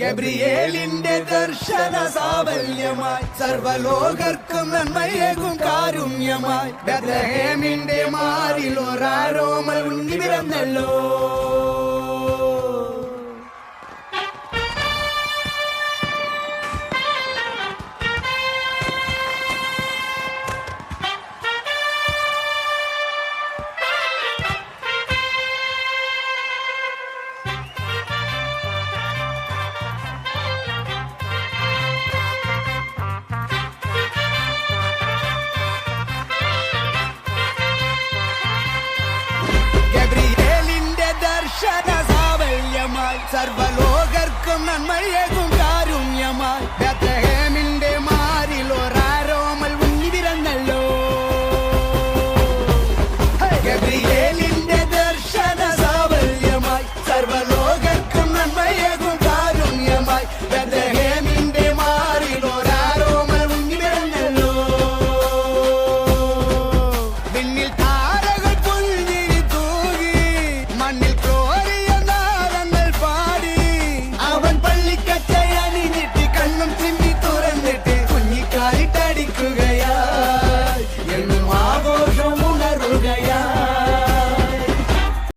ഗബ്രിയേലിന്റെ ദർശന സാവല്യമായി സർവലോകർക്കും നന്മയേകും കാരുണ്യമായി ബെത്ലഹേമിന്റെ മാറിൽ ഒരാരോമൽ ഉണ്ണി പിറന്നല്ലോ. സർവലോകർക്കും നന്മയേകും കാരുണ്യമായി ബെത്ലഹേമിന്റെ മാറിൽ ഒരാരോമൽ ഉണ്ണി പിറന്നല്ലോ. ഗബ്രിയേലിന്റെ ദർശന സാവല്യമായി സർവലോകർക്കും നന്മയേകും കാരുണ്യമായി ബെത്ലഹേമിന്റെ മാറിൽ ഒരാരോമൽ ഉണ്ണി പിറന്നല്ലോ. വിണ്ണിൽ താരകൾ പുൽഞ്ഞിരി തൂകി മണ്ണിൽ കണ്ണും ചിമ്മി തുറന്നിട്ട് കുഞ്ഞിക്കാലിട്ടടിക്കുകയാ.